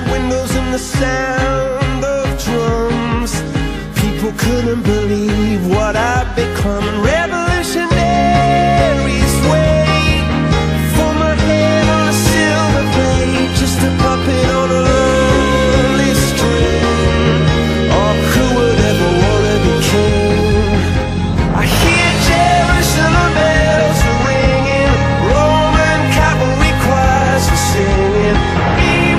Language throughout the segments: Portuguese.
outside windows and the sound of drums. People couldn't believe what I'd become. And revolutionaries wait for my head on a silver plate, just a puppet on a lonely string. Oh, who would ever wanna be king? I hear Jerusalem bells ringing, Roman cavalry choirs are singing.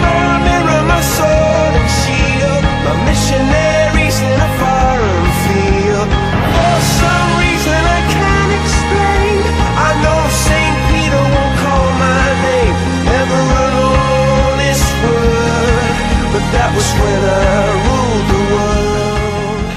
Mirror, mirror, my sword and shield, my missionaries in a foreign field. For some reason I can't explain, I know St. Peter won't call my name ever alone this word, but that was when I ruled the world.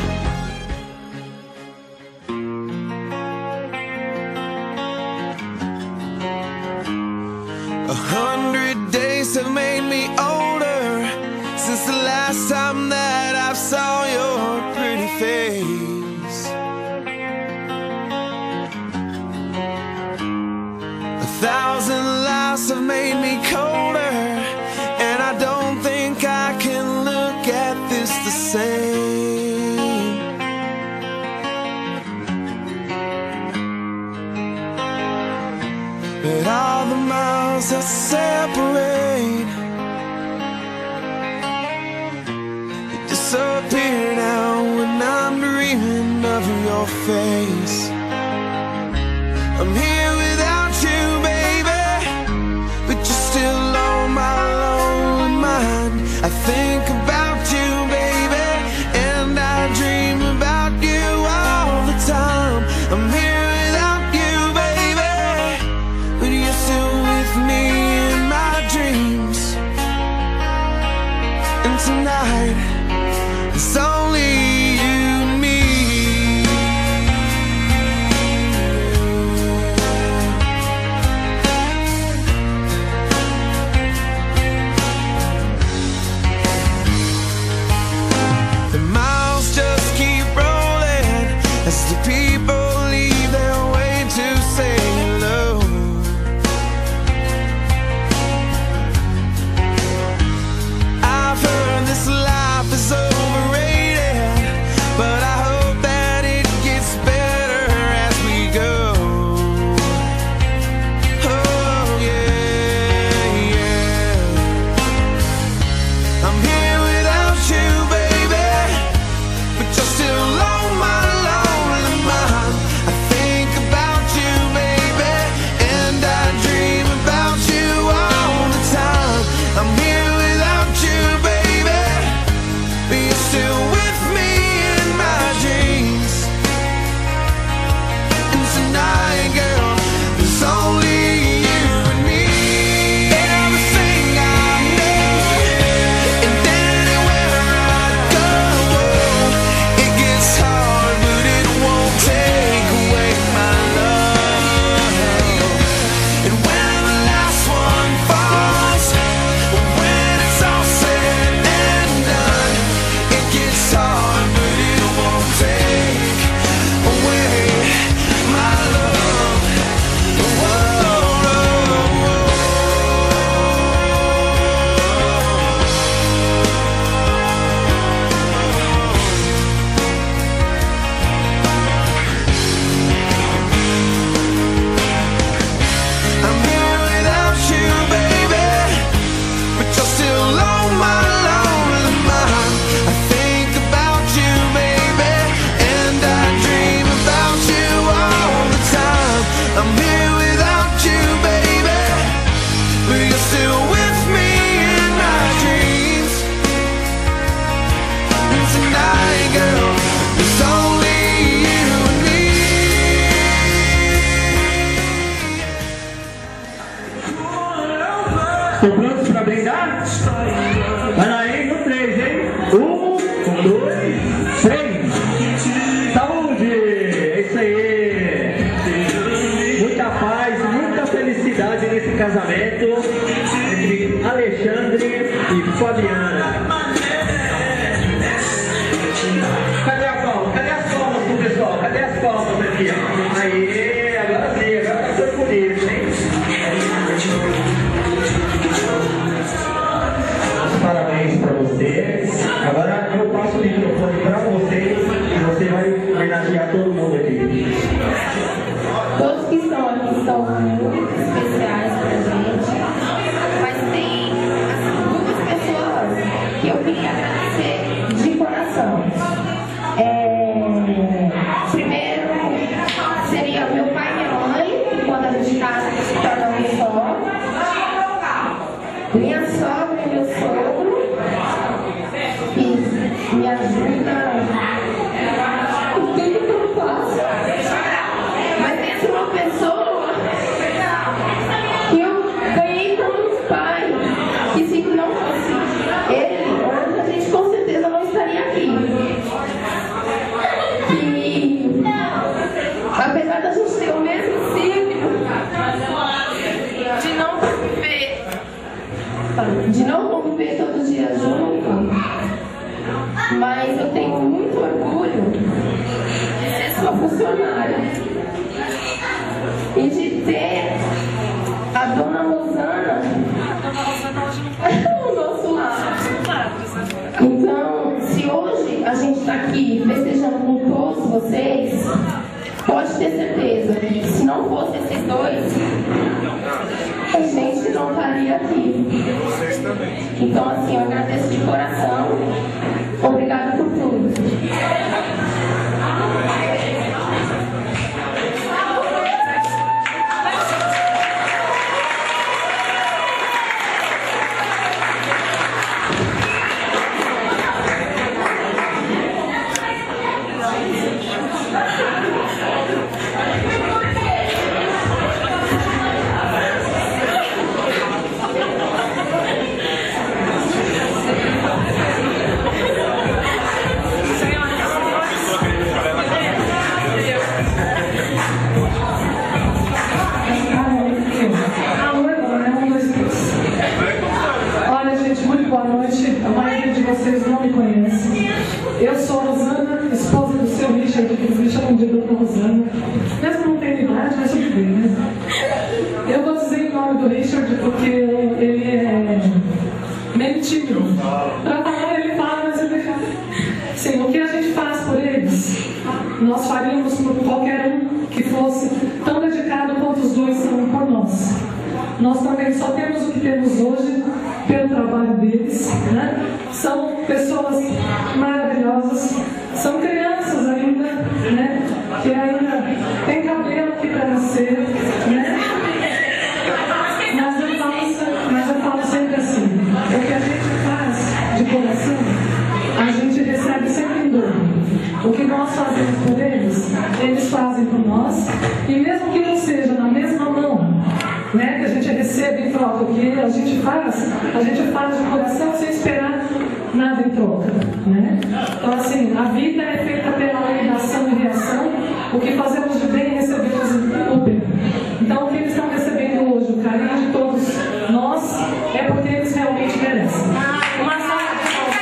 100 days have made me older since the last time that I saw your pretty face. 1,000 lives have made me colder, and I don't think I can look at this the same. But all the miles that separate disappear now when I'm dreaming of your face. I'm here without you, baby, but you're still on my lonely mind. I think about you, baby, and I dream about you all the time. I'm here without you, baby, but you're still with me in my dreams. And tonight it's only you and me. The miles just keep rolling as the people leave their way to say hello. I've heard this life is overrated, but I hope that it gets better as we go. Oh yeah, yeah. I'm here without you, baby, but you're still on my lonely mind. I think about you, baby, and I dream about you all the time. I'm here without you, baby, but you're still with me in my dreams. And tonight, girl, there's only you and me. Everything I need, and anywhere I go, it gets hard, but it won't take away my love. And when the last one falls, when it's all said and done, it gets hard, but it won't take away my love. I'm here without you, baby, but you're still on my lonely mind. I think about you, baby, and I dream about you all the time. I'm here without you, baby, but you're still with me in my dreams. And tonight, girl, there's only you and me. Estão prontos pra brindar? Vai lá, hein? No 3, hein? 1, 2, 3. Saúde! É isso aí! Muita paz, muita felicidade nesse casamento entre Alexandre e Fabiana. Cadê a palma? Cadê as palmas pro pessoal? Cadê as palmas aqui? Aí, agora sim, agora tá tudo bonito, hein? Parabéns. agradecer de coração. Primeiro seria meu pai e minha mãe, que quando a gente casa se tornamos só. Minha sogra e meu sogro, que me ajuda em tudo que eu faço. Mas tem uma pessoa que eu ganhei como um pai, que se não fosse ele, hoje a gente com certeza não estaria aqui. E apesar da gente ter o mesmo ciclo de não conviver todos os dias junto, mas eu tenho muito orgulho de ser sua funcionária e de ter a dona Rosana ao nosso lado. Então, se hoje a gente está aqui festejando com todos vocês, pode ter certeza que se não fosse esses dois, a gente não estaria aqui. Então, assim, eu agradeço de coração. Obrigada por tudo. Eu sou a Rosana, esposa do seu Richard, que me chamam de Dona Rosana. Mesmo não tenho idade, mas tudo bem, né? Eu vou dizer em nome do Richard porque ele é meio tímido. Para falar, ele fala, mas ele deixa. Sim, o que a gente faz por eles, nós faríamos por qualquer um que fosse tão dedicado quanto os dois são por nós. Nós também só temos o que temos hoje pelo trabalho deles, né? São pessoas maravilhosas, são crianças ainda, né? Que ainda tem cabelo aqui para nascer, né? Mas eu falo sempre assim, o que a gente faz de coração, a gente recebe sempre em dobro. O que nós fazemos por eles fazem por nós, e mesmo que não seja na mesma mão, né, que a gente recebe em troca, o que a gente faz de coração sem esperar nada em troca, né? Então, assim, a vida é feita pela lei da ação e reação. O que fazemos de bem recebemos o bem. Então, o que eles estão recebendo hoje, o carinho de todos nós, é porque eles realmente merecem. Uma salva de palmas.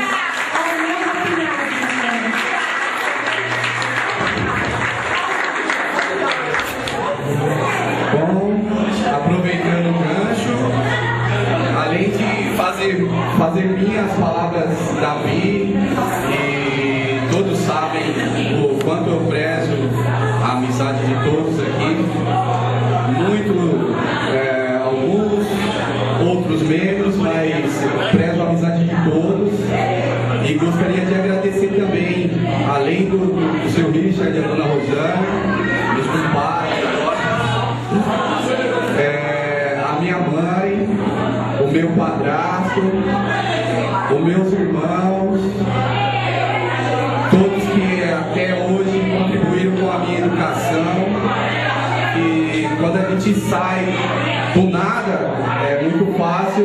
Bom, aproveitando o gancho, além de fazer minhas palavras da Bi, e todos sabem o quanto eu prezo a amizade de todos aqui, alguns, outros menos, mas prezo a amizade de todos, e gostaria de agradecer também, além do seu Richard e da dona Rosana, meus compadres, a minha mãe, o meu padrasto, os meus irmãos, todos que até hoje contribuíram com a minha educação. E quando a gente sai do nada, é muito fácil